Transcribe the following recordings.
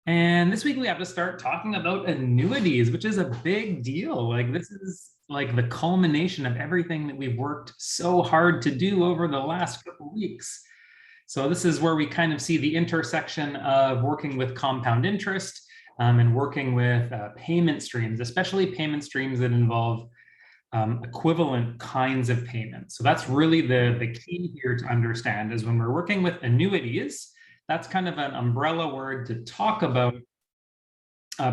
And this week we have to start talking about annuities, which is a big deal. Like this is like the culmination of everything that we've worked so hard to do over the last couple of weeks. So this is where we kind of see the intersection of working with compound interest and working with payment streams, especially payment streams that involve equivalent kinds of payments. So that's really the key here to understand is when we're working with annuities, that's kind of an umbrella word to talk about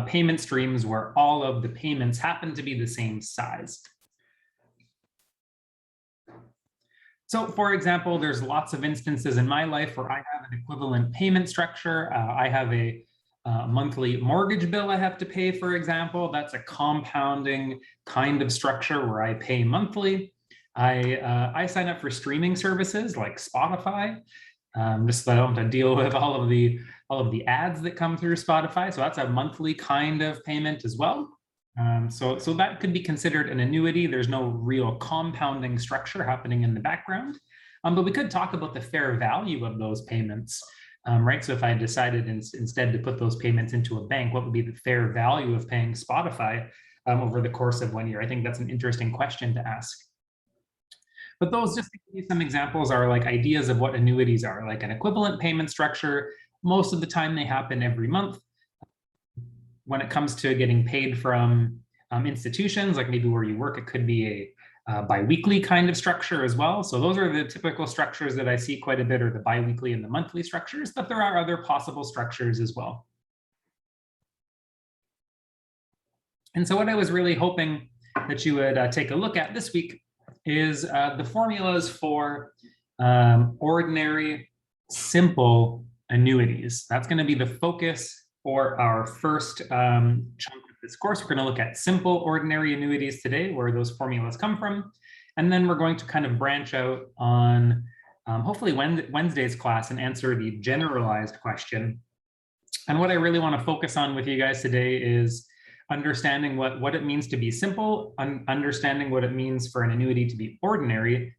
payment streams where all of the payments happen to be the same size. So for example, there's lots of instances in my life where I have an equivalent payment structure. I have a monthly mortgage bill I have to pay, for example. That's a compounding kind of structure where I pay monthly. I sign up for streaming services like Spotify, just so I don't have to deal with all of the ads that come through Spotify. So that's a monthly kind of payment as well. So that could be considered an annuity. There's no real compounding structure happening in the background, but we could talk about the fair value of those payments, right? So if I decided instead to put those payments into a bank, what would be the fair value of paying Spotify over the course of 1 year? I think that's an interesting question to ask. But those, just to give you some examples, are like ideas of what annuities are, like an equivalent payment structure. Most of the time they happen every month. When it comes to getting paid from institutions, like maybe where you work, it could be a biweekly kind of structure as well. So those are the typical structures that I see quite a bit, are the biweekly and the monthly structures, but there are other possible structures as well. And so what I was really hoping that you would take a look at this week is the formulas for ordinary, simple annuities. That's going to be the focus for our first chunk of this course. We're going to look at simple ordinary annuities today, where those formulas come from. And then we're going to kind of branch out on hopefully Wednesday's class and answer the generalized question. And what I really want to focus on with you guys today is understanding what it means to be simple, understanding what it means for an annuity to be ordinary,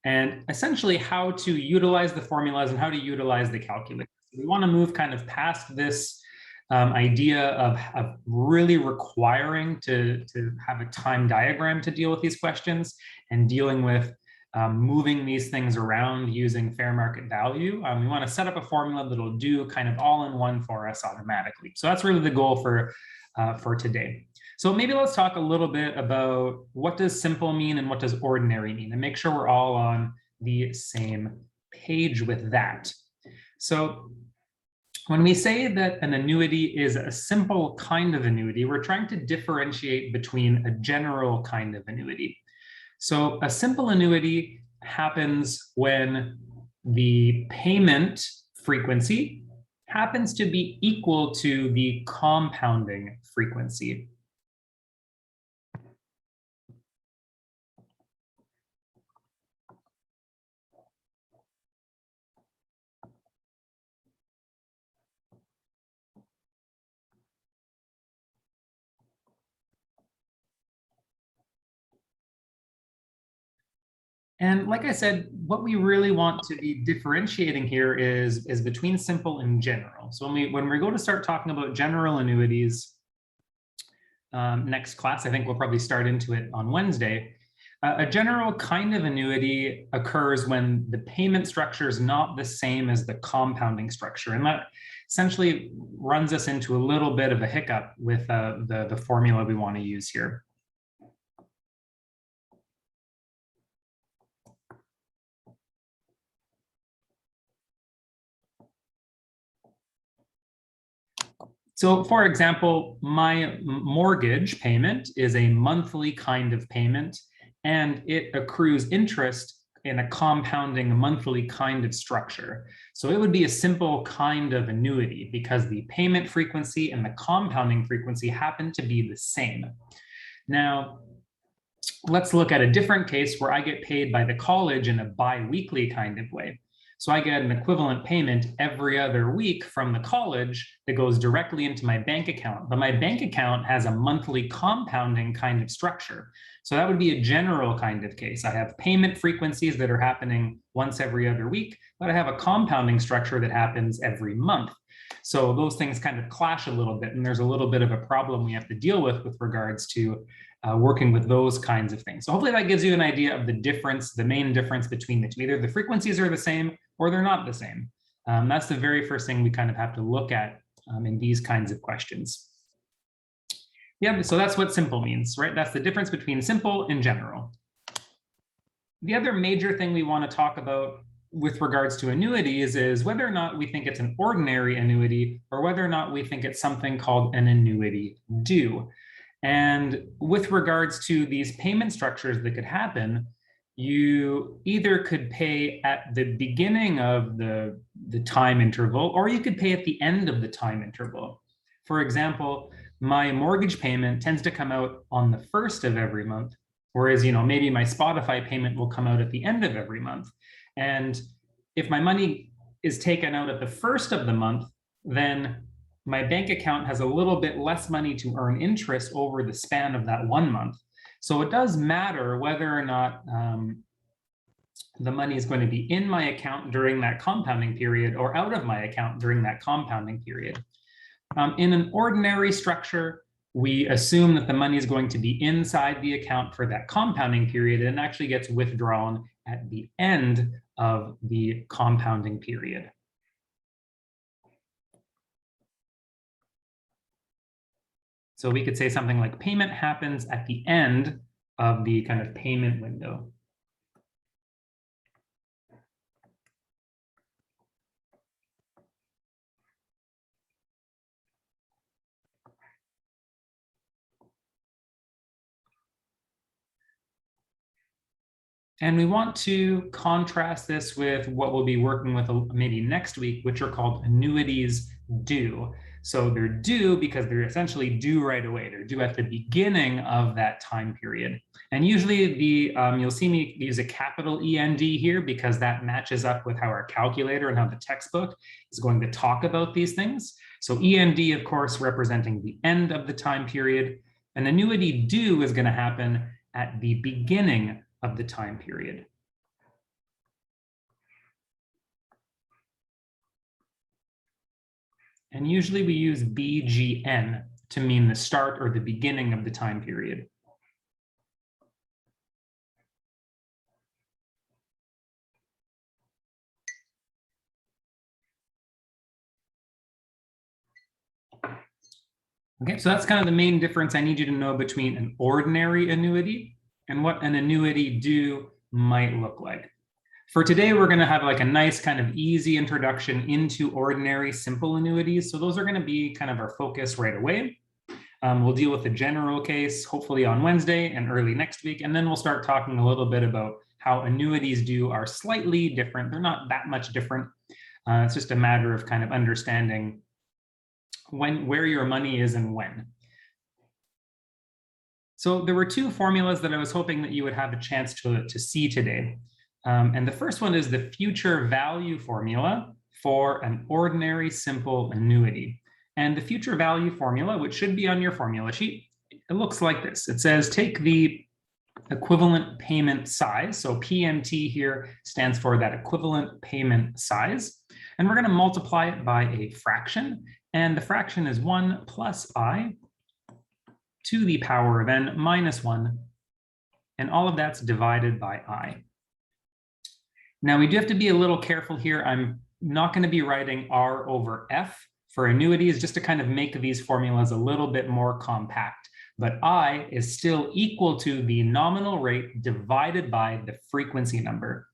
and essentially how to utilize the formulas and how to utilize the calculus. We want to move kind of past this idea of really requiring to have a time diagram to deal with these questions and dealing with moving these things around using fair market value. We want to set up a formula that'll do kind of all in one for us automatically. So that's really the goal for today. So maybe let's talk a little bit about what does simple mean and what does ordinary mean, and make sure we're all on the same page with that. So when we say that an annuity is a simple kind of annuity, we're trying to differentiate between a general kind of annuity. So a simple annuity happens when the payment frequency happens to be equal to the compounding frequency. And like I said, what we really want to be differentiating here is between simple and general. So when we go to start talking about general annuities next class, I think we'll probably start into it on Wednesday. A general kind of annuity occurs when the payment structure is not the same as the compounding structure. And that essentially runs us into a little bit of a hiccup with the formula we want to use here. So for example, my mortgage payment is a monthly kind of payment, and it accrues interest in a compounding monthly kind of structure. So it would be a simple kind of annuity because the payment frequency and the compounding frequency happen to be the same. Now, let's look at a different case where I get paid by the college in a bi-weekly kind of way. So I get an equivalent payment every other week from the college that goes directly into my bank account. But my bank account has a monthly compounding kind of structure. So that would be a general kind of case. I have payment frequencies that are happening once every other week, but I have a compounding structure that happens every month. So those things kind of clash a little bit, and there's a little bit of a problem we have to deal with regards to working with those kinds of things. So hopefully that gives you an idea of the difference, the main difference between the two. Either the frequencies are the same or they're not the same. That's the very first thing we kind of have to look at in these kinds of questions. Yeah, so that's what simple means, right? That's the difference between simple and general. The other major thing we want to talk about with regards to annuities is whether or not we think it's an ordinary annuity or whether or not we think it's something called an annuity due. And with regards to these payment structures that could happen, you either could pay at the beginning of the time interval, or you could pay at the end of the time interval. For example, my mortgage payment tends to come out on the first of every month, whereas, maybe my Spotify payment will come out at the end of every month. And if my money is taken out at the first of the month, then my bank account has a little bit less money to earn interest over the span of that 1 month. So it does matter whether or not the money is going to be in my account during that compounding period or out of my account during that compounding period. In an ordinary structure, we assume that the money is going to be inside the account for that compounding period and actually gets withdrawn at the end of the compounding period. So we could say something like payment happens at the end of the kind of payment window. And we want to contrast this with what we'll be working with maybe next week, which are called annuities due. So they're due because they're essentially due right away. They're due at the beginning of that time period. And usually you'll see me use a capital END here because that matches up with how our calculator and how the textbook is going to talk about these things. So END, of course, representing the end of the time period. An annuity due is going to happen at the beginning of the time period. And usually we use BGN to mean the start or the beginning of the time period. Okay, so that's kind of the main difference I need you to know between an ordinary annuity and what an annuity due might look like. For today, we're going to have like a nice kind of easy introduction into ordinary simple annuities. So those are going to be kind of our focus right away. We'll deal with the general case, hopefully on Wednesday and early next week. And then we'll start talking a little bit about how annuities due are slightly different. They're not that much different. It's just a matter of kind of understanding where your money is and when. So there were two formulas that I was hoping that you would have a chance to see today. And the first one is the future value formula for an ordinary simple annuity. And the future value formula, which should be on your formula sheet, it looks like this. It says take the equivalent payment size. So PMT here stands for that equivalent payment size. And we're going to multiply it by a fraction. And the fraction is 1 plus I to the power of n minus 1. And all of that's divided by I. Now we do have to be a little careful here. I'm not going to be writing R over F for annuities just to kind of make these formulas a little bit more compact. But I is still equal to the nominal rate divided by the frequency number.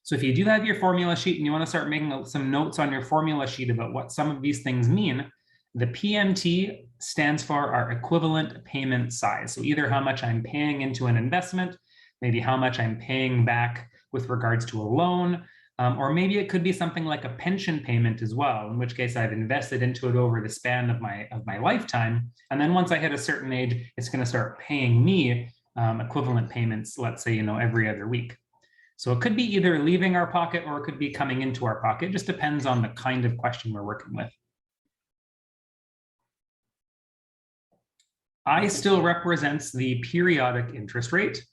So if you do have your formula sheet and you want to start making some notes on your formula sheet about what some of these things mean, the PMT stands for our equivalent payment size. So either how much I'm paying into an investment, maybe how much I'm paying back with regards to a loan, or maybe it could be something like a pension payment as well, in which case I've invested into it over the span of my lifetime. And then once I hit a certain age, it's going to start paying me equivalent payments, let's say, every other week. So it could be either leaving our pocket or it could be coming into our pocket. It just depends on the kind of question we're working with. I still represents the periodic interest rate.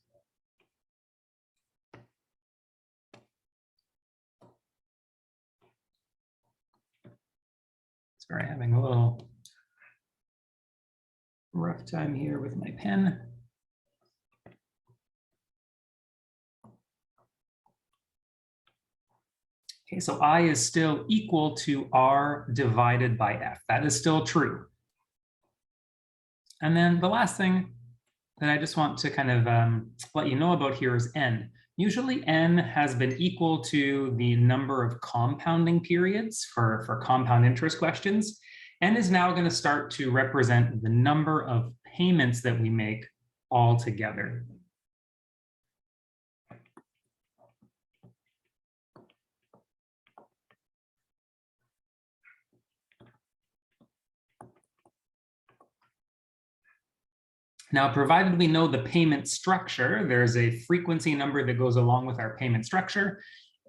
Sorry, having a little rough time here with my pen. Okay, so I is still equal to R divided by F. That is still true. And then the last thing that I just want to kind of let you know about here is N. Usually N has been equal to the number of compounding periods for compound interest questions. N is now going to start to represent the number of payments that we make all together. Now, provided we know the payment structure, there's a frequency number that goes along with our payment structure.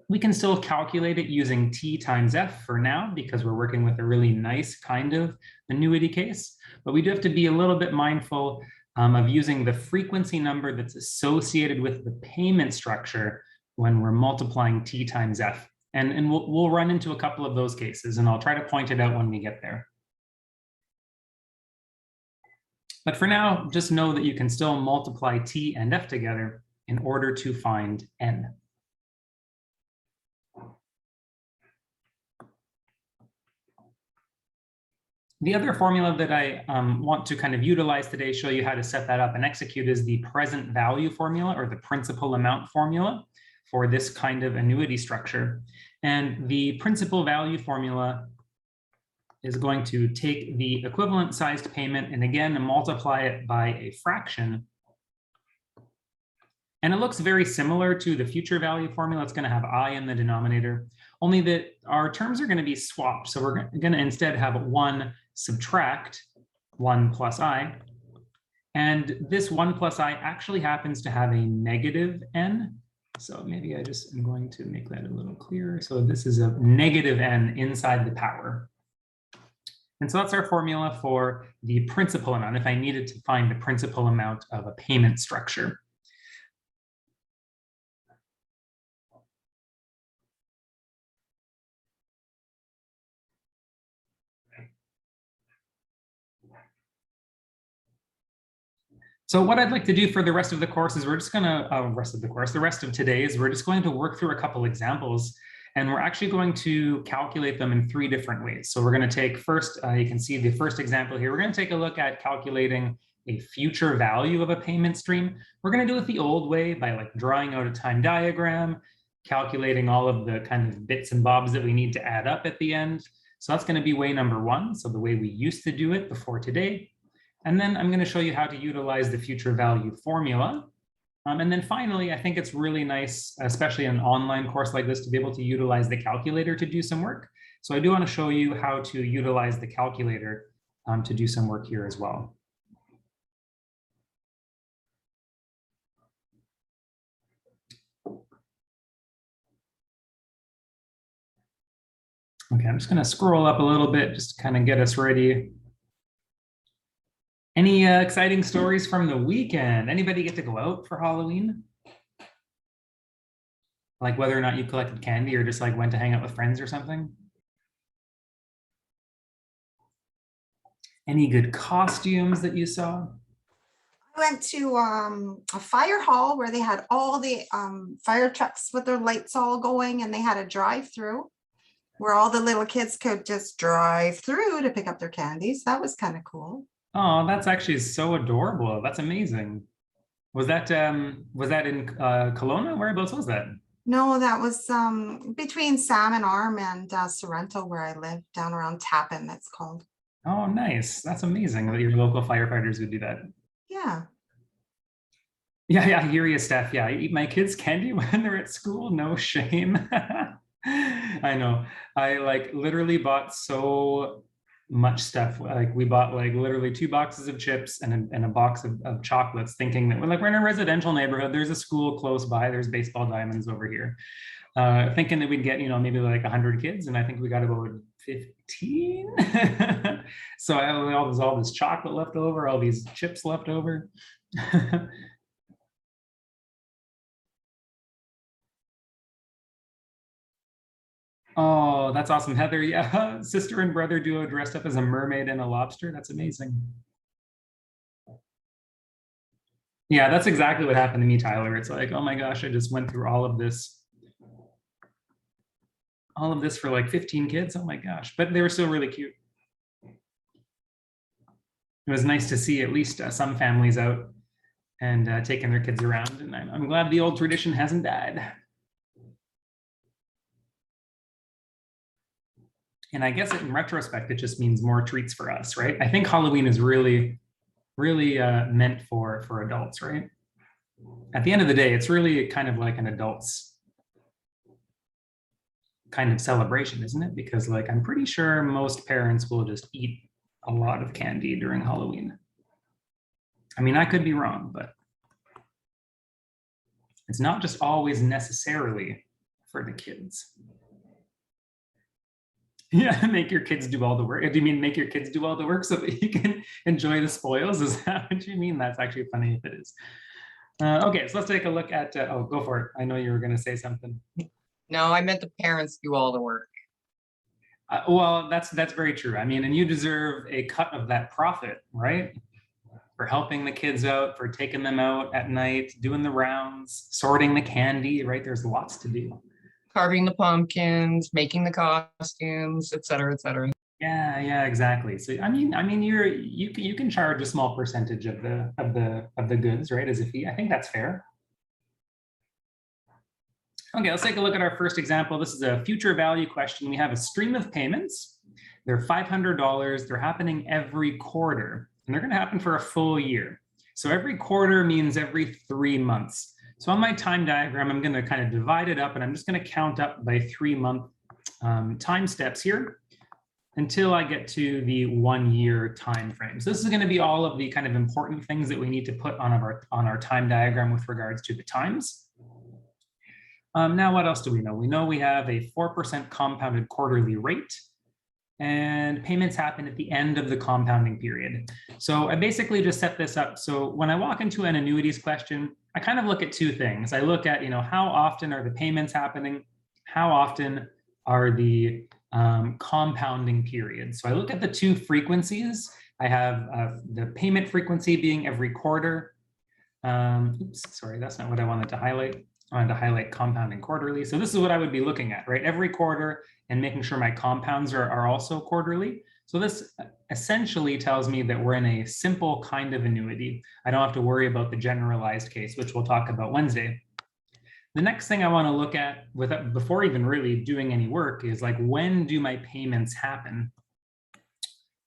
We can still calculate it using T times F for now, because we're working with a really nice kind of annuity case. But we do have to be a little bit mindful of using the frequency number that's associated with the payment structure when we're multiplying T times F. And we'll run into a couple of those cases, and I'll try to point it out when we get there. But for now, just know that you can still multiply T and F together in order to find N. The other formula that I want to kind of utilize today, show you how to set that up and execute, is the present value formula, or the principal amount formula for this kind of annuity structure. And the principal value formula is going to take the equivalent sized payment and again multiply it by a fraction. And it looks very similar to the future value formula. It's going to have I in the denominator, only that our terms are going to be swapped. So we're going to instead have 1 subtract 1 plus I. And this 1 plus I actually happens to have a negative n. So maybe I just am going to make that a little clearer. So this is a negative n inside the power. And so that's our formula for the principal amount, if I needed to find the principal amount of a payment structure. So what I'd like to do for the rest of the course is we're just going to, the rest of today is we're just going to work through a couple examples. And we're actually going to calculate them in 3 different ways. So we're going to take first, you can see the first example here. We're going to take a look at calculating a future value of a payment stream. We're going to do it the old way by like drawing out a time diagram, calculating all of the kind of bits and bobs that we need to add up at the end. So that's going to be way number 1. So the way we used to do it before today. And then I'm going to show you how to utilize the future value formula. And then finally, I think it's really nice, especially in an online course like this, to be able to utilize the calculator to do some work. So I do want to show you how to utilize the calculator to do some work here as well. Okay, I'm just going to scroll up a little bit just to kind of get us ready. Any exciting stories from the weekend? Anybody get to go out for Halloween? Like whether or not you collected candy or just like went to hang out with friends or something? Any good costumes that you saw? I went to a fire hall where they had all the fire trucks with their lights all going, and they had a drive-through where all the little kids could just drive through to pick up their candies. That was kind of cool. Oh, that's actually so adorable. That's amazing. Was that in Kelowna? Whereabouts was that? No, that was between Salmon Arm and Sorrento, where I live, down around Tappan, that's called. Oh, nice. That's amazing that your local firefighters would do that. Yeah. Yeah, I hear you, Steph. Yeah, I eat my kids' candy when they're at school. No shame. I know. I like literally bought so much stuff. Like we bought like literally 2 boxes of chips and a box of chocolates, thinking that we're in a residential neighborhood. There's a school close by. There's baseball diamonds over here. Thinking that we'd get, maybe like 100 kids. And I think we got about 15. So I have all this chocolate left over, all these chips left over. Oh, that's awesome, Heather. Yeah, sister and brother duo dressed up as a mermaid and a lobster. That's amazing. Yeah, that's exactly what happened to me, Tyler. It's like, oh my gosh, I just went through all of this for like 15 kids. Oh my gosh, but they were still really cute. It was nice to see at least some families out and taking their kids around. And I'm glad the old tradition hasn't died. And I guess in retrospect, it just means more treats for us, right? I think Halloween is really, really meant for adults, right? At the end of the day, it's really kind of like an adult's kind of celebration, isn't it? Because like, I'm pretty sure most parents will just eat a lot of candy during Halloween. I mean, I could be wrong, but it's not just always necessarily for the kids. Yeah, make your kids do all the work. Do you mean make your kids do all the work so that you can enjoy the spoils? Is that what you mean? That's actually funny if it is. Okay, so let's take a look at, oh, go for it. I know you were gonna say something. No, I meant the parents do all the work. Well, that's very true. I mean, and you deserve a cut of that profit, right? For helping the kids out, for taking them out at night, doing the rounds, sorting the candy, right? There's lots to do. Carving the pumpkins, making the costumes, et cetera, et cetera. Yeah, exactly. So I mean, you can charge a small percentage of the goods, right, as a fee. I think that's fair. Okay, let's take a look at our first example. This is a future value question. We have a stream of payments. They're $500. They're happening every quarter, and they're going to happen for a full year. So every quarter means every 3 months. So on my time diagram, I'm going to kind of divide it up, and I'm just going to count up by 3-month time steps here until I get to the 1-year time frame. So this is going to be all of the kind of important things that we need to put on our time diagram with regards to the times. Now, what else do we know? We know we have a 4% compounded quarterly rate, and payments happen at the end of the compounding period. So I basically just set this up. So when I walk into an annuities question, I kind of look at two things. I look at, how often are the payments happening? How often are the compounding periods? So I look at the two frequencies. I have the payment frequency being every quarter. Oops, sorry, that's not what I wanted to highlight. I wanted to highlight compounding quarterly. So this is what I would be looking at, right? Every quarter, and making sure my compounds are also quarterly. So this essentially tells me that we're in a simple kind of annuity. I don't have to worry about the generalized case, which we'll talk about Wednesday. The next thing I want to look at before even really doing any work is like, when do my payments happen?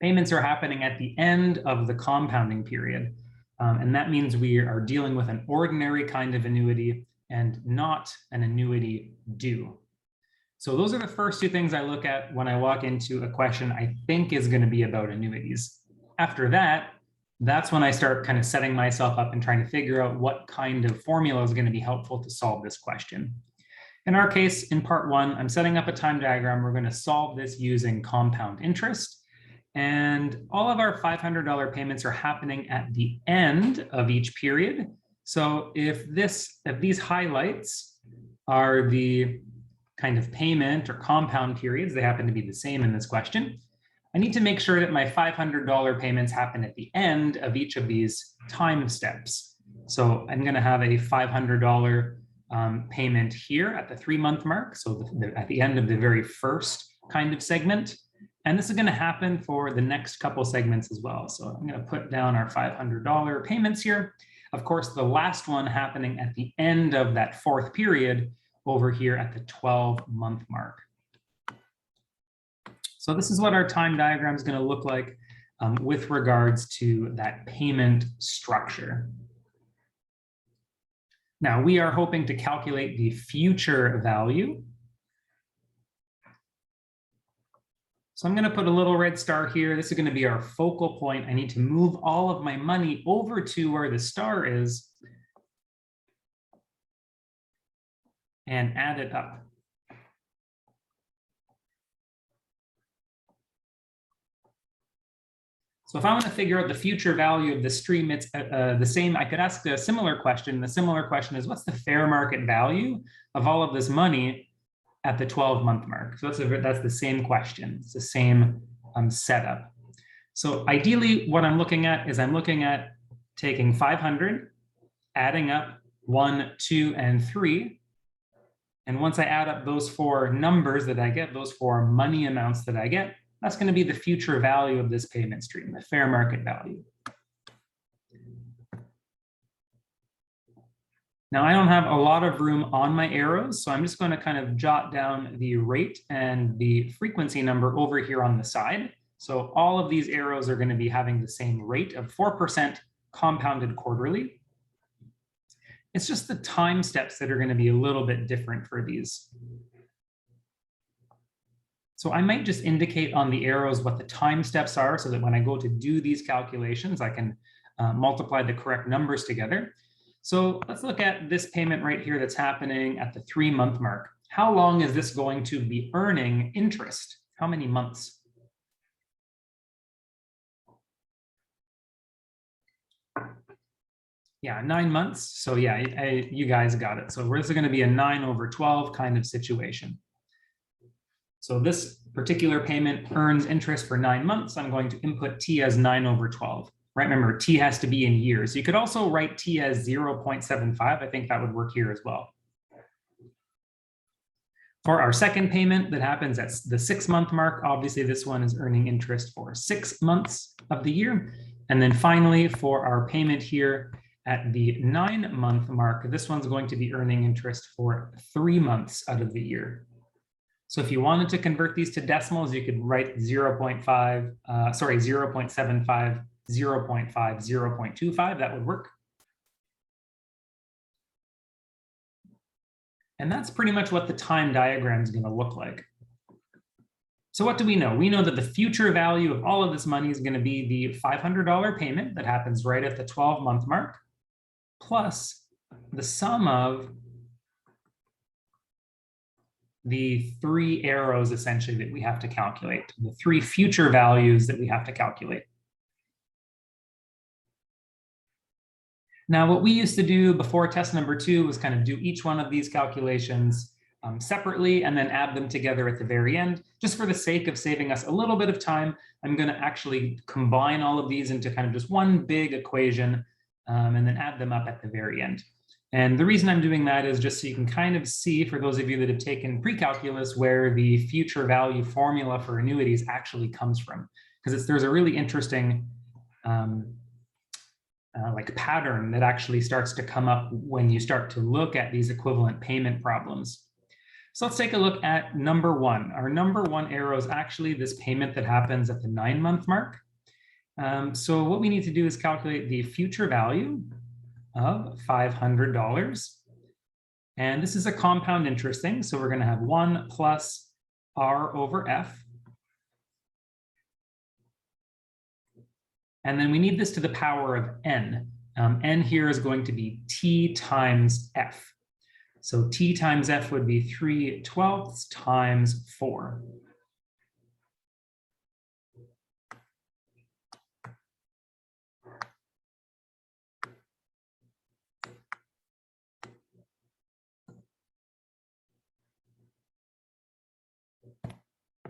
Payments are happening at the end of the compounding period. And that means we are dealing with an ordinary kind of annuity and not an annuity due. So those are the first two things I look at when I walk into a question I think is going to be about annuities. After that, that's when I start kind of setting myself up and trying to figure out what kind of formula is going to be helpful to solve this question. In our case, in part 1, I'm setting up a time diagram. We're going to solve this using compound interest. And all of our $500 payments are happening at the end of each period. So if these highlights are the kind of payment or compound periods, they happen to be the same in this question, I need to make sure that my $500 payments happen at the end of each of these time steps. So I'm going to have a $500 payment here at the 3-month mark, so at the end of the very first kind of segment. And this is going to happen for the next couple segments as well. So I'm going to put down our $500 payments here. Of course, the last one happening at the end of that 4th period over here at the 12-month mark. So this is what our time diagram is going to look like with regards to that payment structure. Now, we are hoping to calculate the future value. So I'm going to put a little red star here. This is going to be our focal point. I need to move all of my money over to where the star is and add it up. So if I want to figure out the future value of the stream, it's the same. I could ask a similar question. The similar question is, what's the fair market value of all of this money at the 12-month mark? So that's the same question. It's the same setup. So ideally, what I'm looking at is I'm looking at taking 500, adding up 1, 2, and 3. And once I add up those 4 numbers that I get, those 4 money amounts that I get, that's going to be the future value of this payment stream, the fair market value. Now, I don't have a lot of room on my arrows, so I'm just going to kind of jot down the rate and the frequency number over here on the side. So all of these arrows are going to be having the same rate of 4% compounded quarterly. It's just the time steps that are going to be a little bit different for these. So I might just indicate on the arrows what the time steps are so that when I go to do these calculations, I can multiply the correct numbers together. So let's look at this payment right here that's happening at the 3-month mark. How long is this going to be earning interest? How many months? Yeah, 9 months. So yeah, you guys got it. So this is going to be a 9/12 kind of situation. So this particular payment earns interest for 9 months. I'm going to input T as 9/12. Right, remember, T has to be in years. You could also write T as 0.75. I think that would work here as well. For our second payment that happens at the 6-month mark, obviously this one is earning interest for 6 months of the year. And then finally, for our payment here at the 9-month mark, this one's going to be earning interest for 3 months out of the year. So if you wanted to convert these to decimals, you could write 0.75, 0.5, 0.25, that would work. And that's pretty much what the time diagram is going to look like. So what do we know? We know that the future value of all of this money is going to be the $500 payment that happens right at the 12-month mark, plus the sum of the 3 arrows essentially that we have to calculate, the 3 future values that we have to calculate. Now, what we used to do before test number 2 was kind of do each one of these calculations separately and then add them together at the very end. Just for the sake of saving us a little bit of time, I'm going to actually combine all of these into kind of just one big equation and then add them up at the very end. And the reason I'm doing that is just so you can kind of see, for those of you that have taken pre-calculus, where the future value formula for annuities actually comes from. Because there's a really interesting like pattern that actually starts to come up when you start to look at these equivalent payment problems. So let's take a look at number 1. Our number 1 arrow is actually this payment that happens at the 9-month mark. So what we need to do is calculate the future value of $500. And this is a compound interest thing. So we're going to have 1 plus R over F. And then we need this to the power of n. N here is going to be T times F. So T times F would be 3/12 times 4.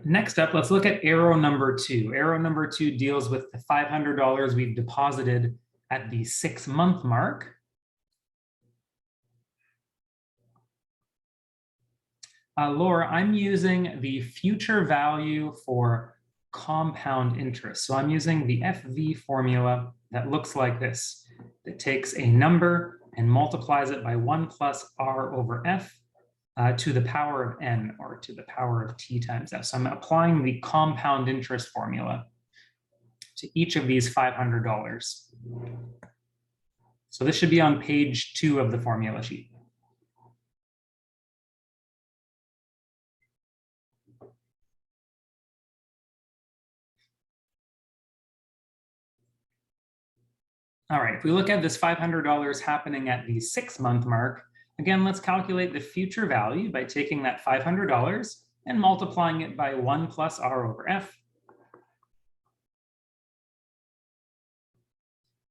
Next up, let's look at arrow number 2. Arrow number 2 deals with the $500 we've deposited at the 6-month mark. Laura, I'm using the future value for compound interest. So I'm using the FV formula that looks like this. It takes a number and multiplies it by 1 plus R over F. To the power of n, or to the power of T times F. So I'm applying the compound interest formula to each of these $500. So this should be on page 2 of the formula sheet. All right, if we look at this $500 happening at the 6-month mark, again, let's calculate the future value by taking that $500 and multiplying it by 1 plus R over F.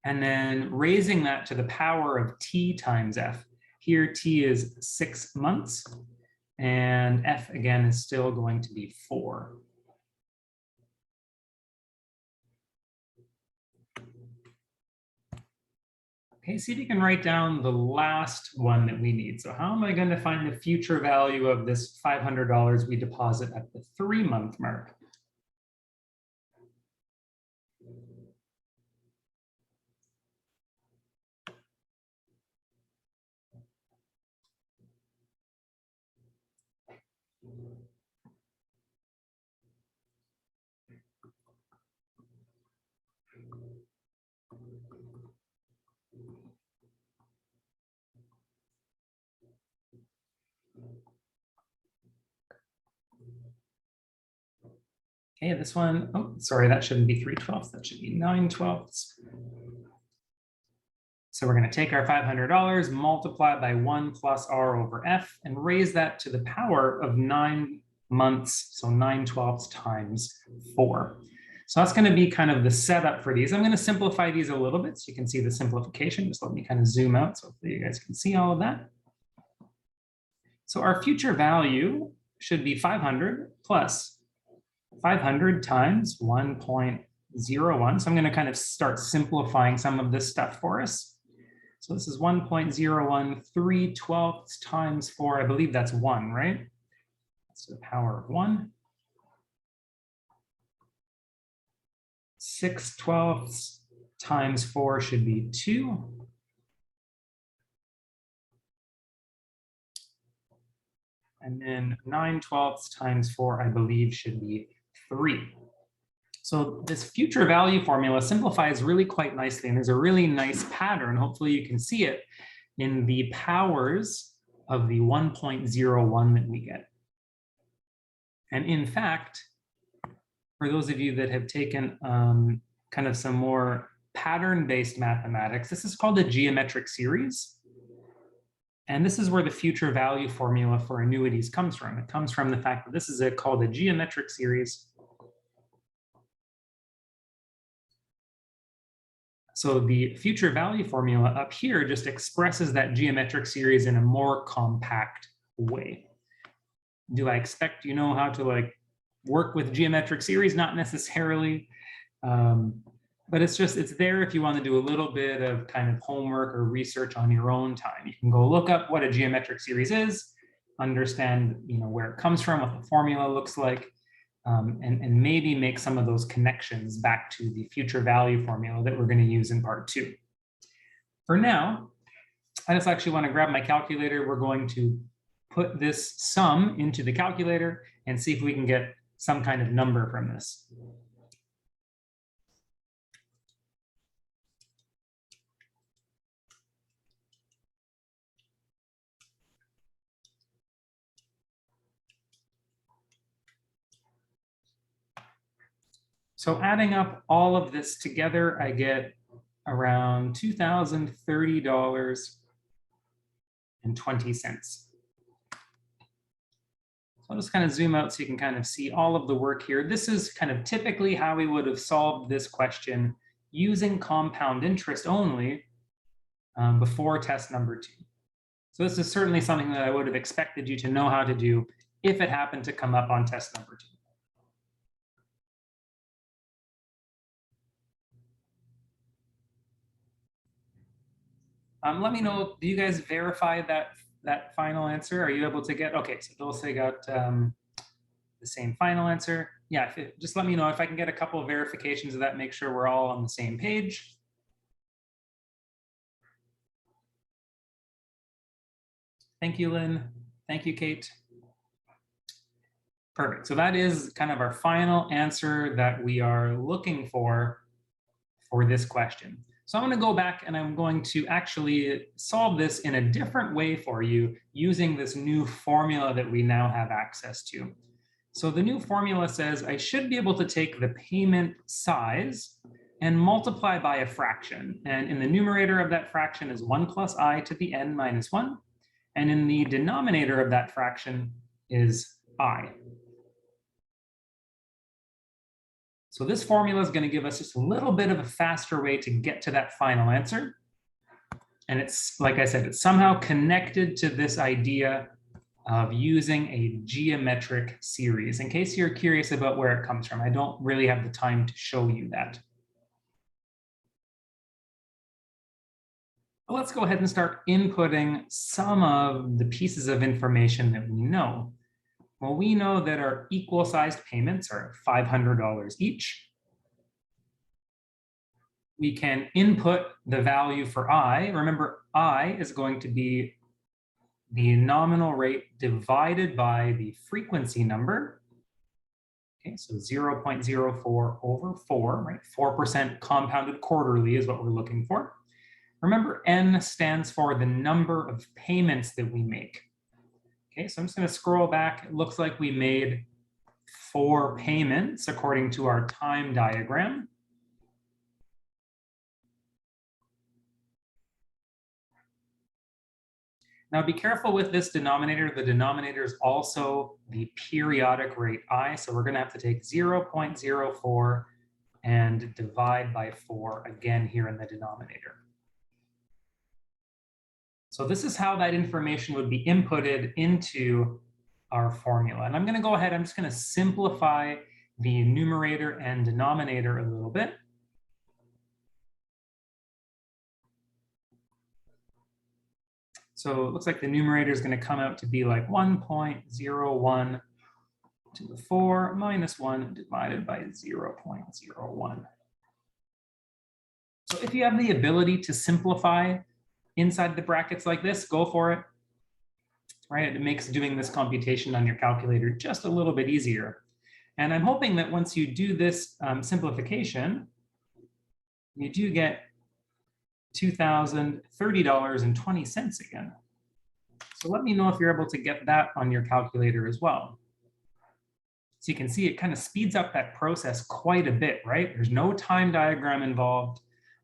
and then raising that to the power of t times f. Here, t is 6 months, and f again is still going to be 4. Okay, see if you can write down the last one that we need. So how am I going to find the future value of this $500 we deposit at the 3-month mark? Okay, this one, oh, sorry, that shouldn't be 3/12, that should be 9/12. So we're going to take our $500, multiply by 1 plus r over f, and raise that to the power of 9 months, so 9/12 times 4. So that's going to be kind of the setup for these. I'm going to simplify these a little bit so you can see the simplification. Just let me kind of zoom out so hopefully you guys can see all of that. So our future value should be 500 plus 500 times 1.01. So I'm going to kind of start simplifying some of this stuff for us. So this is 1.01 3/12 times 4. I believe that's 1, right? That's the power of 1. 6/12 times 4 should be 2. And then 9/12 times 4, I believe, should be 3. So this future value formula simplifies really quite nicely, and there's a really nice pattern. Hopefully you can see it in the powers of the 1.01 that we get. And in fact, for those of you that have taken kind of some more pattern-based mathematics, this is called a geometric series. And this is where the future value formula for annuities comes from. It comes from the fact that this is called a geometric series. So the future value formula up here just expresses that geometric series in a more compact way. Do I expect you know how to like work with geometric series? Not necessarily. But it's there if you want to do a little bit of kind of homework or research on your own time. You can go look up what a geometric series is, understand where it comes from, what the formula looks like, and maybe make some of those connections back to the future value formula that we're going to use in part 2. For now, I just actually want to grab my calculator. We're going to put this sum into the calculator and see if we can get some kind of number from this. So adding up all of this together, I get around $2,030.20. So I'll just kind of zoom out so you can kind of see all of the work here. This is kind of typically how we would have solved this question using compound interest only before test number 2. So this is certainly something that I would have expected you to know how to do if it happened to come up on test number 2. Let me know, do you guys verify that final answer? Are you able to get, okay, so Dulce got the same final answer. Yeah, just let me know if I can get a couple of verifications of that, make sure we're all on the same page. Thank you, Lynn. Thank you, Kate. Perfect, so that is kind of our final answer that we are looking for this question. So I'm going to go back and I'm going to actually solve this in a different way for you using this new formula that we now have access to. So the new formula says I should be able to take the payment size and multiply by a fraction. And in the numerator of that fraction is 1 plus I to the n minus 1. And in the denominator of that fraction is I. So this formula is going to give us just a little bit of a faster way to get to that final answer. And it's, like I said, it's somehow connected to this idea of using a geometric series. In case you're curious about where it comes from, I don't really have the time to show you that. But let's go ahead and start inputting some of the pieces of information that we know. Well, we know that our equal sized payments are $500 each. We can input the value for I. Remember, I is going to be the nominal rate divided by the frequency number. Okay, so 0.04 over 4, right? 4% compounded quarterly is what we're looking for. Remember, N stands for the number of payments that we make. Okay, so I'm just going to scroll back. It looks like we made 4 payments according to our time diagram. Now be careful with this denominator. The denominator is also the periodic rate I, so we're going to have to take 0.04 and divide by 4 again here in the denominator. So this is how that information would be inputted into our formula. And I'm going to go ahead, I'm just going to simplify the numerator and denominator a little bit. So it looks like the numerator is going to come out to be like 1.01 to the 4 minus 1 divided by 0.01. So if you have the ability to simplify inside the brackets like this, go for it. Right? It makes doing this computation on your calculator just a little bit easier. And I'm hoping that once you do this simplification, you do get $2,030.20 again. So let me know if you're able to get that on your calculator as well. So you can see it kind of speeds up that process quite a bit, right? There's no time diagram involved.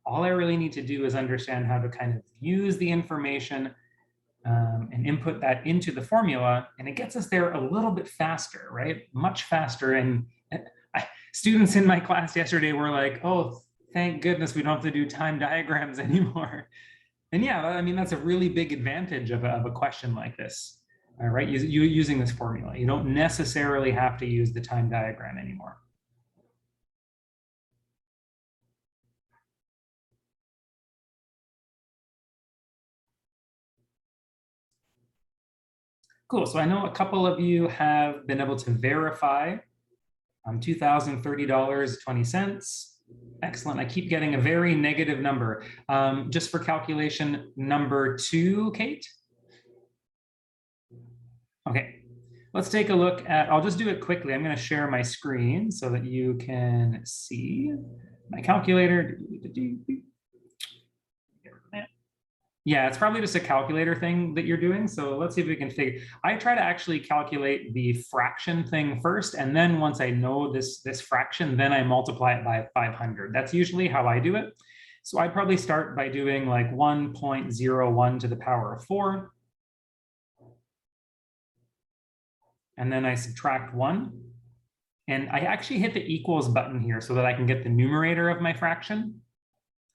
All I really need to do is understand how to kind of use the information and input that into the formula, and it gets us there a little bit faster, right? Much faster. And students in my class yesterday were like, oh, thank goodness we don't have to do time diagrams anymore. And yeah, I mean, that's a really big advantage of a question like this, all right? Using this formula. You don't necessarily have to use the time diagram anymore. Cool, so I know a couple of you have been able to verify $2,030.20. Excellent, I keep getting a very negative number. Just for calculation number 2, Kate? Okay, let's take a look at, I'll just do it quickly. I'm gonna share my screen so that you can see my calculator. Yeah, it's probably just a calculator thing that you're doing. So let's see if we can figure. I try to actually calculate the fraction thing first. And then once I know this fraction, then I multiply it by 500. That's usually how I do it. So I'd probably start by doing like 1.01 to the power of 4. And then I subtract 1. And I actually hit the equals button here so that I can get the numerator of my fraction.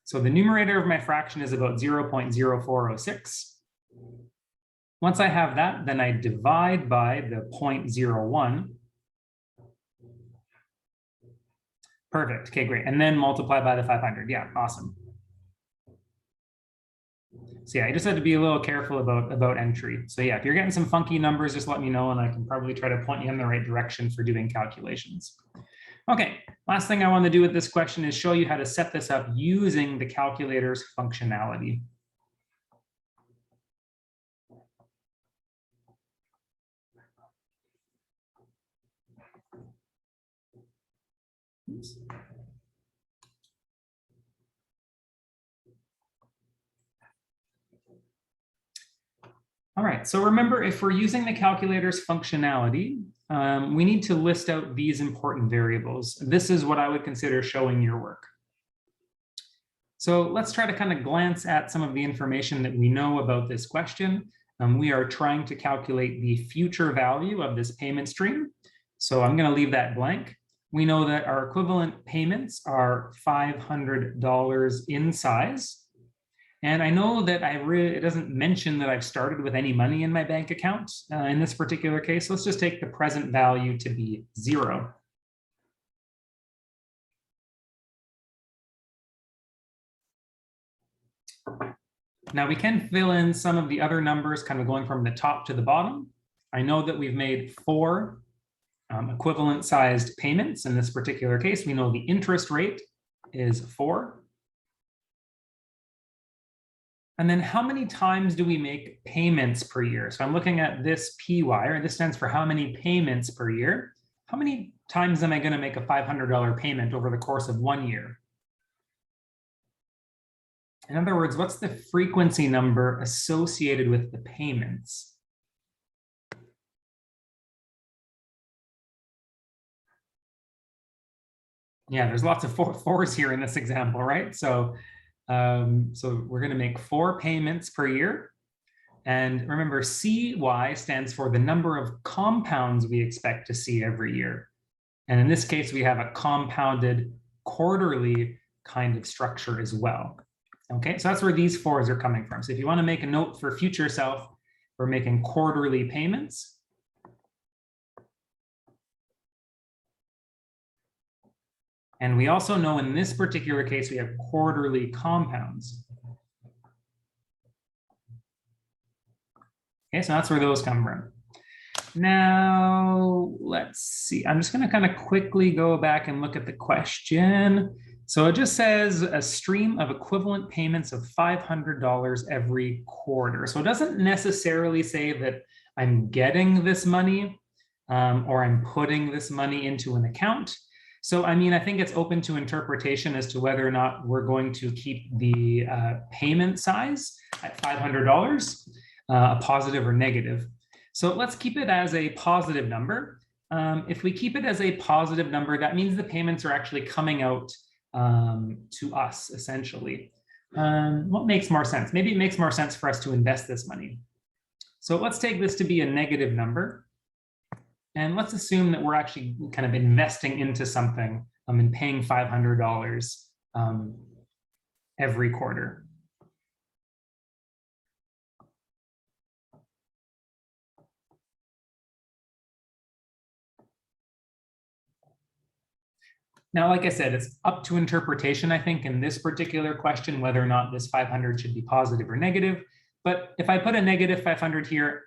So the numerator of my fraction is about 0.0406. Once I have that, then I divide by the 0.01. Perfect, okay, great. And then multiply by the 500, yeah, awesome. So yeah, I just had to be a little careful about entry. So yeah, if you're getting some funky numbers, just let me know and I can probably try to point you in the right direction for doing calculations. Okay, last thing I want to do with this question is show you how to set this up using the calculator's functionality. Oops. All right, so remember, if we're using the calculator's functionality, we need to list out these important variables. This is what I would consider showing your work. So let's try to kind of glance at some of the information that we know about this question. We are trying to calculate the future value of this payment stream. So I'm going to leave that blank. We know that our equivalent payments are $500 in size. And I know that it doesn't mention that I've started with any money in my bank account in this particular case. Let's just take the present value to be 0. Now we can fill in some of the other numbers kind of going from the top to the bottom. I know that we've made 4 equivalent sized payments. In this particular case, we know the interest rate is 4. And then how many times do we make payments per year? So I'm looking at this PY, or this stands for how many payments per year. How many times am I going to make a $500 payment over the course of 1 year? In other words, what's the frequency number associated with the payments? Yeah, there's lots of fours here in this example, right? So we're going to make 4 payments per year. And remember, CY stands for the number of compounds we expect to see every year. And in this case, we have a compounded quarterly kind of structure as well. Okay, so that's where these 4s are coming from. So if you want to make a note for future self, we're making quarterly payments. And we also know in this particular case, we have quarterly compounds. Okay, so that's where those come from. Now, let's see. I'm just going to kind of quickly go back and look at the question. So it just says a stream of equivalent payments of $500 every quarter. So it doesn't necessarily say that I'm getting this money or I'm putting this money into an account. So, I mean, I think it's open to interpretation as to whether or not we're going to keep the payment size at $500, a positive or negative. So let's keep it as a positive number. If we keep it as a positive number, that means the payments are actually coming out to us, essentially. What makes more sense? Maybe it makes more sense for us to invest this money. So let's take this to be a negative number. And let's assume that we're actually kind of investing into something and paying $500 every quarter. Now, like I said, it's up to interpretation, I think, in this particular question, whether or not this 500 should be positive or negative. But if I put a negative 500 here,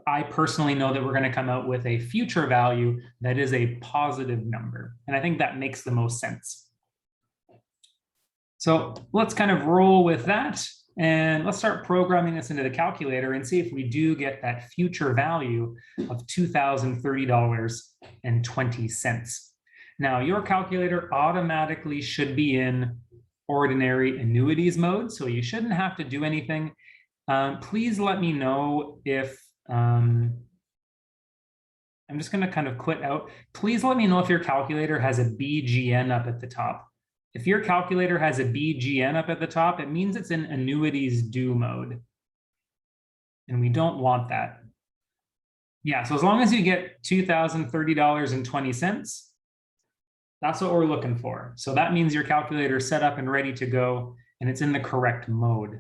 I personally know that we're going to come out with a future value that is a positive number. And I think that makes the most sense. So let's kind of roll with that. And let's start programming this into the calculator and see if we do get that future value of $2,030.20. Now, your calculator automatically should be in ordinary annuities mode, so you shouldn't have to do anything. Please let me know if I'm just going to kind of quit out. Please let me know if your calculator has a BGN up at the top. If your calculator has a BGN up at the top, it means it's in annuities do mode. And we don't want that. Yeah, so as long as you get $2,030.20, that's what we're looking for. So that means your calculator is set up and ready to go, and it's in the correct mode.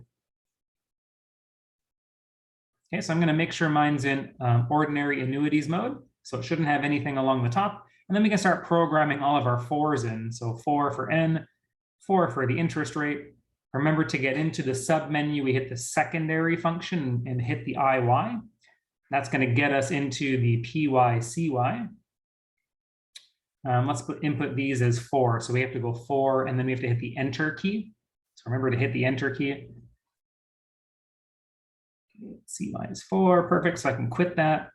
Okay, so I'm going to make sure mine's in ordinary annuities mode. So it shouldn't have anything along the top. And then we can start programming all of our 4s in. So 4 for N, 4 for the interest rate. Remember, to get into the sub menu, we hit the secondary function and hit the IY. That's going to get us into the PYCY. Let's input these as 4. So we have to go 4, and then we have to hit the enter key. So remember to hit the enter key. CY is 4, perfect. So I can quit that.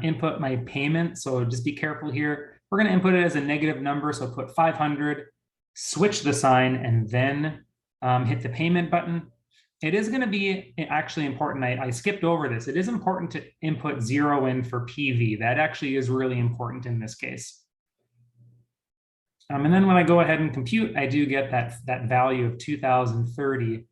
Input my payment. So just be careful here. We're going to input it as a negative number. So put 500, switch the sign, and then hit the payment button. It is going to be actually important. I skipped over this. It is important to input 0 in for PV. That actually is really important in this case. And then when I go ahead and compute, I do get that value of $2,030.20.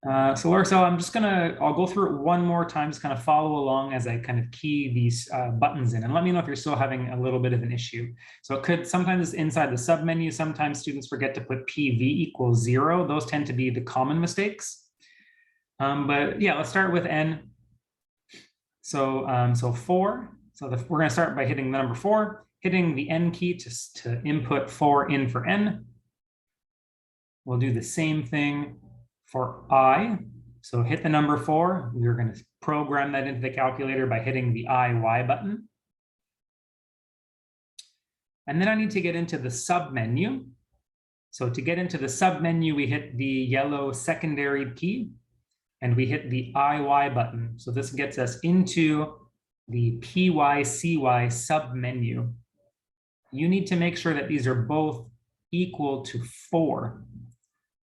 So Larcel, I'll go through it one more time, just kind of follow along as I kind of key these buttons in, and let me know if you're still having a little bit of an issue. So it could, sometimes inside the submenu, sometimes students forget to put PV equals 0. Those tend to be the common mistakes. But yeah, let's start with N. So, 4. So we're going to start by hitting the number 4, hitting the N key to input 4 in for N. We'll do the same thing for I. So hit the number 4. We're going to program that into the calculator by hitting the IY button. And then I need to get into the submenu. So to get into the submenu, we hit the yellow secondary key and we hit the IY button. So this gets us into the PYCY submenu. You need to make sure that these are both equal to 4.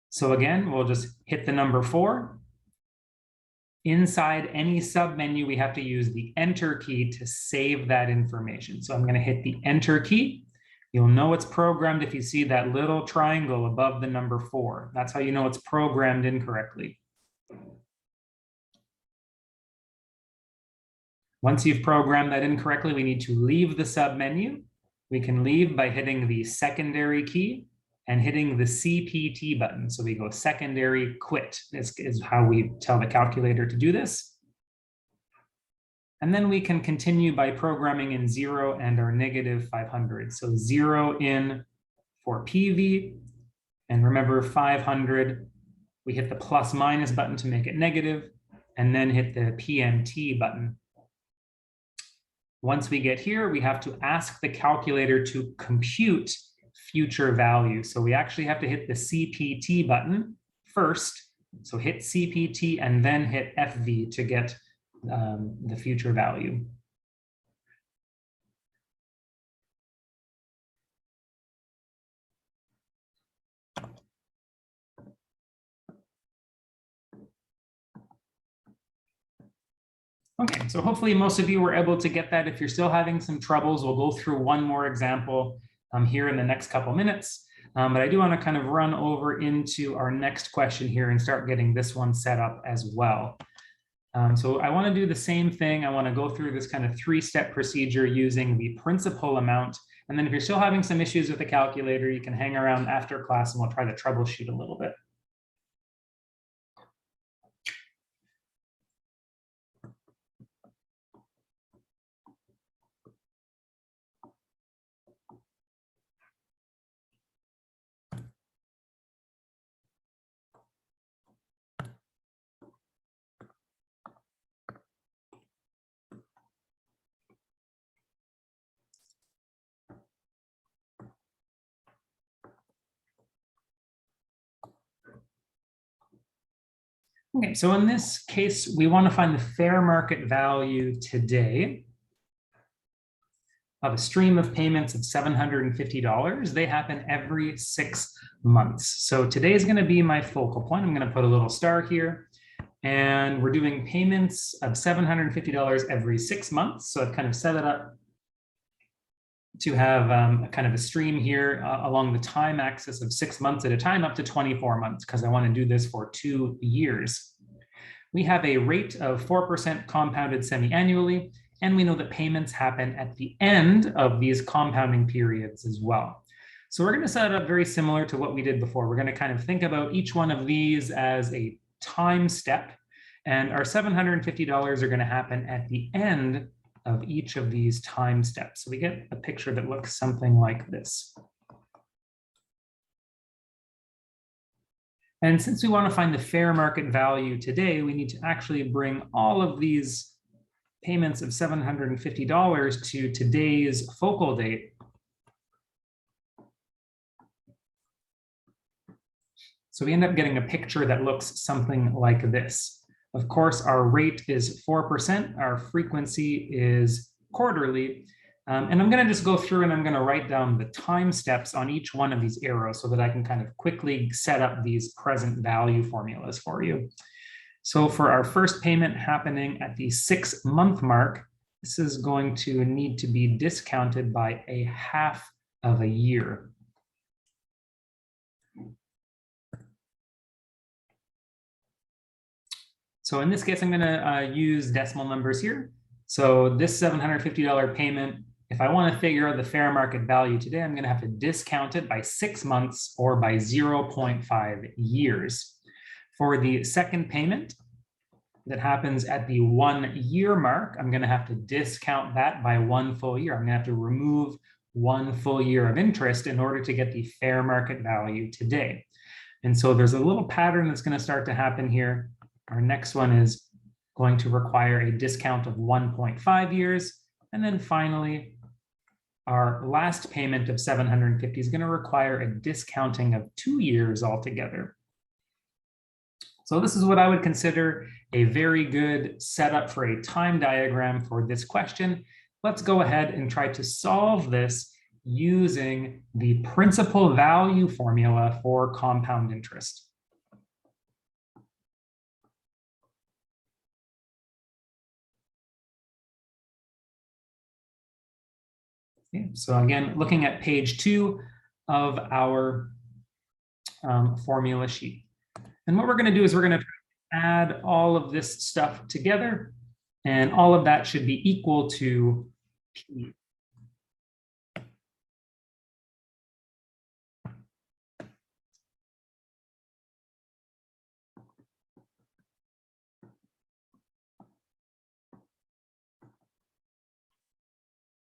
So again, we'll just hit the number 4. Inside any submenu, we have to use the Enter key to save that information. So I'm going to hit the Enter key. You'll know it's programmed if you see that little triangle above the number 4. That's how you know it's programmed incorrectly. Once you've programmed that incorrectly, we need to leave the submenu. We can leave by hitting the secondary key and hitting the CPT button. So we go secondary quit. This is how we tell the calculator to do this. And then we can continue by programming in 0 and our negative 500. So 0 in for PV. And remember 500, we hit the plus minus button to make it negative, and then hit the PMT button. Once we get here, we have to ask the calculator to compute future value. So we actually have to hit the CPT button first. So hit CPT and then hit FV to get the future value. Okay, so hopefully most of you were able to get that. If you're still having some troubles, we'll go through one more example here in the next couple minutes. But I do want to kind of run over into our next question here and start getting this one set up as well. So I want to do the same thing. I want to go through this kind of 3-step procedure using the principal amount. And then if you're still having some issues with the calculator, you can hang around after class and we'll try to troubleshoot a little bit. Okay, so in this case, we want to find the fair market value today of a stream of payments of $750. They happen every 6 months. So today is going to be my focal point. I'm going to put a little star here. And we're doing payments of $750 every 6 months. So I've kind of set it up to have a kind of a stream here along the time axis of 6 months at a time up to 24 months, because I want to do this for 2 years. We have a rate of 4% compounded semi-annually, and we know that payments happen at the end of these compounding periods as well. So we're going to set it up very similar to what we did before. We're going to kind of think about each one of these as a time step, and our $750 are going to happen at the end of each of these time steps. So we get a picture that looks something like this. And since we want to find the fair market value today, we need to actually bring all of these payments of $750 to today's focal date. So we end up getting a picture that looks something like this. Of course, our rate is 4%, our frequency is quarterly, and I'm going to just go through and I'm going to write down the time steps on each one of these arrows so that I can kind of quickly set up these present value formulas for you. So for our first payment happening at the 6-month mark, this is going to need to be discounted by a half of a year. So in this case, I'm going to use decimal numbers here. So this $750 payment, if I want to figure out the fair market value today, I'm going to have to discount it by 6 months or by 0.5 years. For the second payment that happens at the 1 year mark, I'm going to have to discount that by 1 full year. I'm going to have to remove 1 full year of interest in order to get the fair market value today. And so there's a little pattern that's going to start to happen here. Our next one is going to require a discount of 1.5 years. And then finally, our last payment of 750 is going to require a discounting of 2 years altogether. So this is what I would consider a very good setup for a time diagram for this question. Let's go ahead and try to solve this using the principal value formula for compound interest. Okay, so again, looking at page 2 of our formula sheet. And what we're going to do is we're going to add all of this stuff together, and all of that should be equal to P.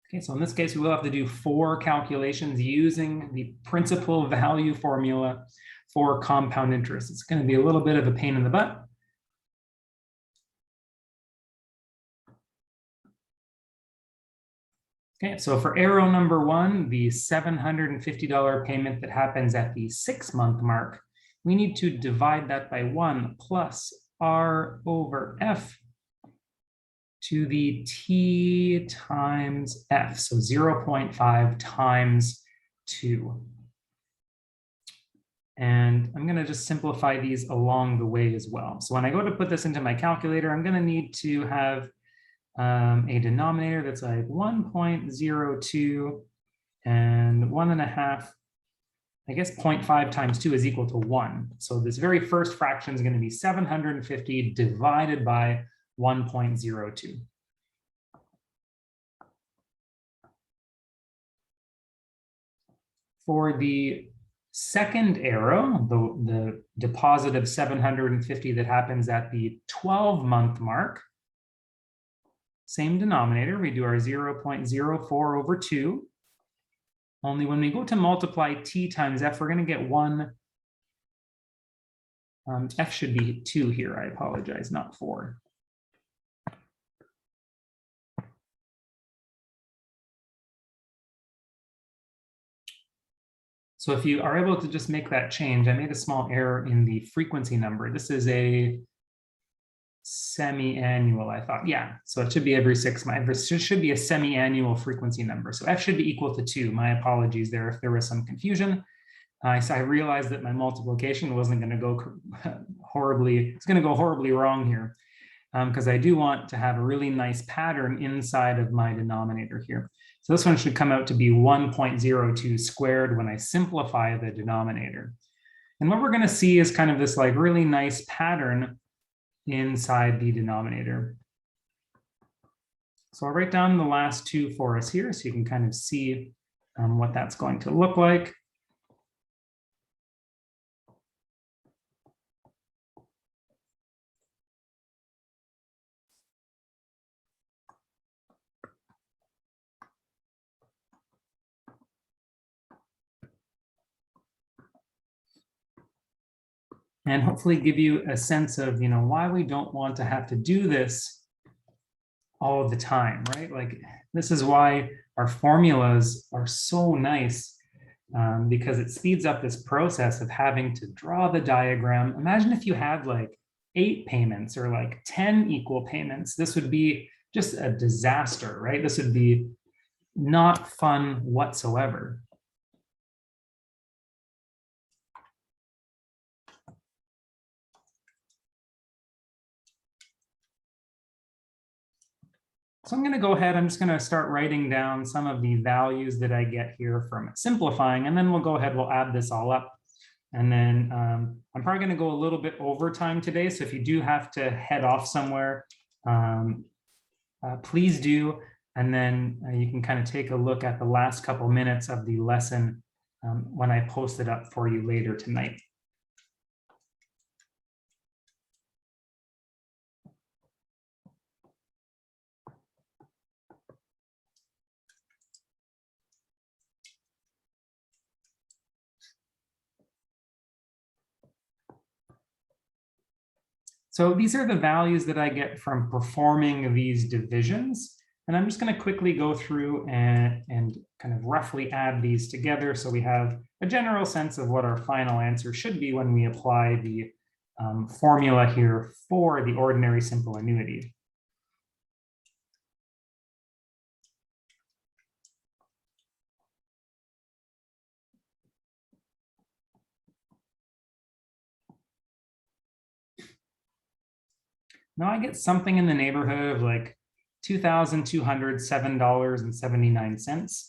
Okay, so in this case, we will have to do 4 calculations using the principal value formula for compound interest. It's going to be a little bit of a pain in the butt. Okay, so for arrow number 1, the $750 payment that happens at the 6-month mark, we need to divide that by 1 plus R over F to the T times F, so 0.5 times 2. And I'm going to just simplify these along the way as well. So when I go to put this into my calculator, I'm going to need to have a denominator that's like 1.02 and 1.5. I guess 0.5 times 2 is equal to 1. So this very first fraction is going to be 750 divided by 1.02. For the second arrow, the deposit of 750 that happens at the 12-month mark, same denominator, we do our 0.04 over 2. Only when we go to multiply T times F, we're going to get 1. F should be 2 here, I apologize, not 4. So if you are able to just make that change, I made a small error in the frequency number. This is a semi-annual, I thought. Yeah, so it should be every 6 months. It should be a semi-annual frequency number. So F should be equal to 2. My apologies there if there was some confusion. So I realized that my multiplication wasn't going to go horribly. It's going to go horribly wrong here because I do want to have a really nice pattern inside of my denominator here. So this one should come out to be 1.02 squared when I simplify the denominator. And what we're going to see is kind of this like really nice pattern inside the denominator. So I'll write down the last 2 for us here so you can kind of see what that's going to look like. And hopefully give you a sense of, why we don't want to have to do this all the time, right? Like this is why our formulas are so nice because it speeds up this process of having to draw the diagram. Imagine if you had like 8 payments or like 10 equal payments. This would be just a disaster, right? This would be not fun whatsoever. So I'm going to go ahead, I'm just going to start writing down some of the values that I get here from simplifying, and then we'll go ahead, we'll add this all up And then I'm probably going to go a little bit over time today. So if you do have to head off somewhere, please do. And then you can kind of take a look at the last couple minutes of the lesson when I post it up for you later tonight. So these are the values that I get from performing these divisions. And I'm just going to quickly go through and kind of roughly add these together so we have a general sense of what our final answer should be when we apply the formula here for the ordinary simple annuity. Now I get something in the neighborhood of like $2,207.79.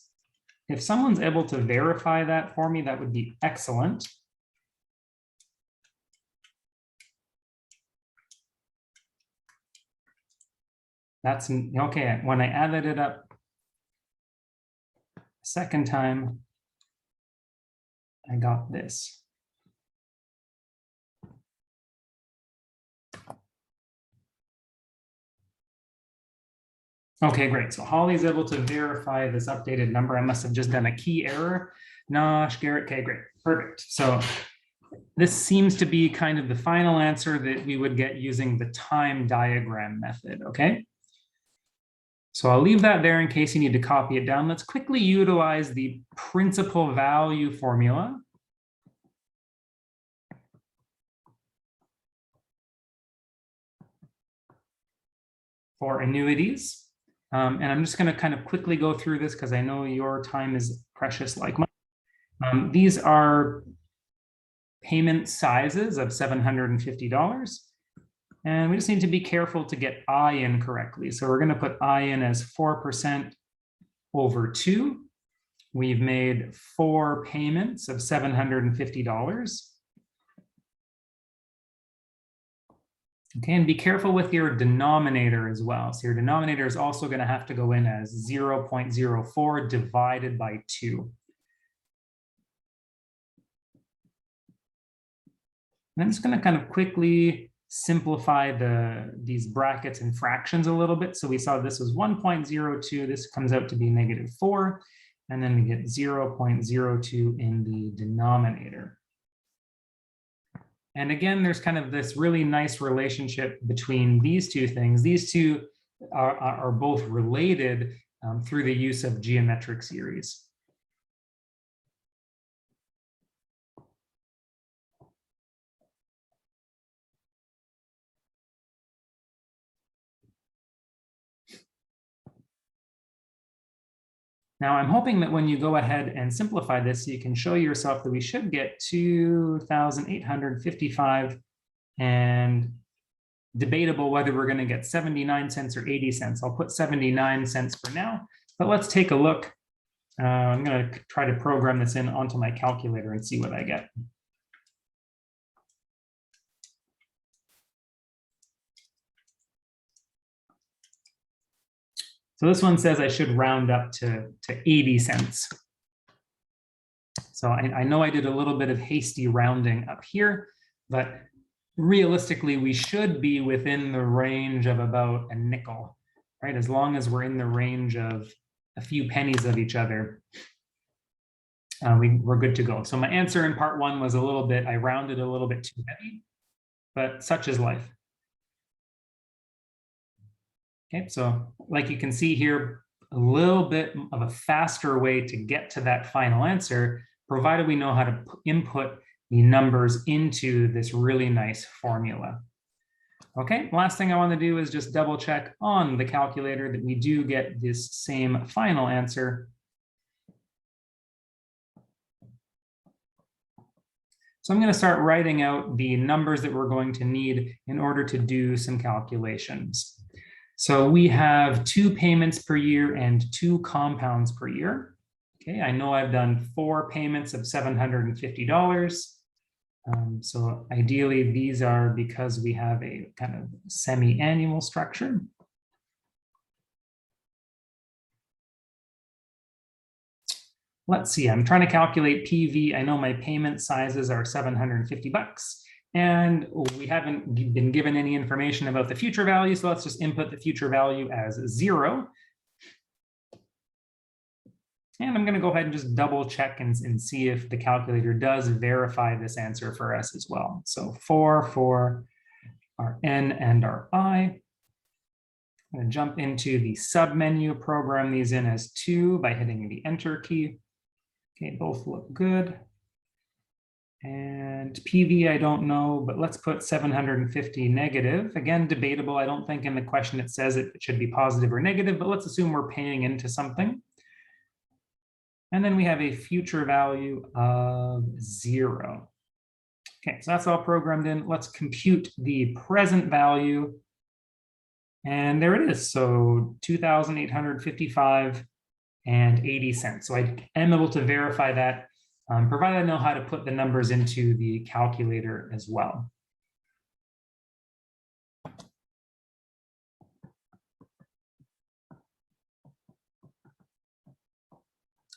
If someone's able to verify that for me, that would be excellent. That's okay. When I added it up a second time, I got this. Okay, great. So Holly's able to verify this updated number. I must have just done a key error. Nosh, Garrett, okay, great, perfect. So this seems to be kind of the final answer that we would get using the time diagram method, okay? So I'll leave that there in case you need to copy it down. Let's quickly utilize the principal value formula. For annuities. And I'm just going to kind of quickly go through this because I know your time is precious like mine. These are payment sizes of $750. And we just need to be careful to get I in correctly. So we're going to put I in as 4% over 2. We've made 4 payments of $750. Okay, and be careful with your denominator as well. So your denominator is also going to have to go in as 0.04 divided by 2. And I'm just going to kind of quickly simplify these brackets and fractions a little bit. So we saw this was 1.02. This comes out to be -4. And then we get 0.02 in the denominator. And again, there's kind of this really nice relationship between these two things. These two are both related through the use of geometric series. Now, I'm hoping that when you go ahead and simplify this, you can show yourself that we should get 2,855 and debatable whether we're going to get 79 cents or 80 cents. I'll put 79 cents for now, but let's take a look. I'm going to try to program this in onto my calculator and see what I get. So this one says I should round up to 80 cents. So I know I did a little bit of hasty rounding up here, but realistically, we should be within the range of about a nickel, right? As long as we're in the range of a few pennies of each other, we're good to go. So my answer in part 1 was a little bit, I rounded a little bit too heavy, but such is life. Okay, so like you can see here, a little bit of a faster way to get to that final answer, provided we know how to input the numbers into this really nice formula. Okay, last thing I want to do is just double check on the calculator that we do get this same final answer. So I'm going to start writing out the numbers that we're going to need in order to do some calculations. So we have 2 payments per year and 2 compounds per year. Okay, I know I've done 4 payments of $750. So ideally, these are because we have a kind of semi-annual structure. Let's see, I'm trying to calculate PV. I know my payment sizes are $750, and we haven't been given any information about the future value. So let's just input the future value as 0. And I'm going to go ahead and just double check and see if the calculator does verify this answer for us as well. So 4 for our N and our I. I'm going to jump into the submenu, program these in as 2 by hitting the Enter key. Okay, both look good. And PV, I don't know, but let's put 750 negative. Again, debatable. I don't think in the question it says it should be positive or negative, but let's assume we're paying into something. And then we have a future value of 0. Okay, so that's all programmed in. Let's compute the present value. And there it is. So 2,855 and 80 cents. So I am able to verify that, provided I know how to put the numbers into the calculator as well.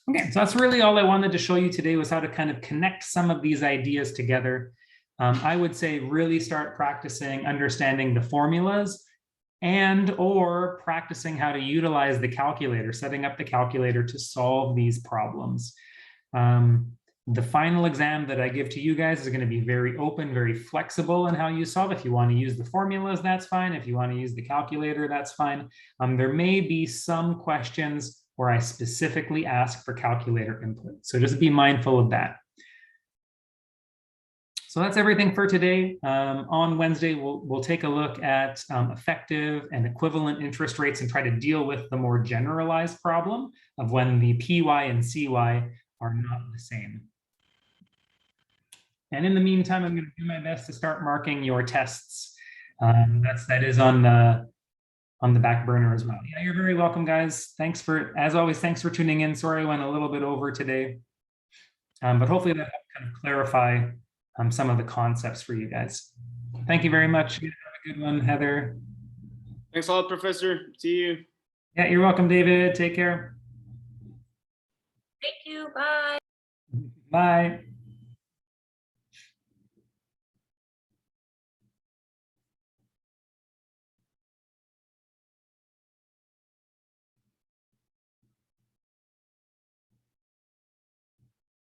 Okay, so that's really all I wanted to show you today, was how to kind of connect some of these ideas together. I would say really start practicing understanding the formulas or practicing how to utilize the calculator, setting up the calculator to solve these problems. The final exam that I give to you guys is going to be very open, very flexible in how you solve. If you want to use the formulas, that's fine. If you want to use the calculator, that's fine. There may be some questions where I specifically ask for calculator input. So just be mindful of that. So that's everything for today. On Wednesday, we'll take a look at effective and equivalent interest rates and try to deal with the more generalized problem of when the PY and CY are not the same. And in the meantime, I'm going to do my best to start marking your tests. That is on the back burner as well. Yeah, you're very welcome, guys. As always, thanks for tuning in. Sorry I went a little bit over today, but hopefully that helped kind of clarify some of the concepts for you guys. Thank you very much. Have a good one, Heather. Thanks a lot, Professor. See you. Yeah, you're welcome, David. Take care. Thank you. Bye. Bye.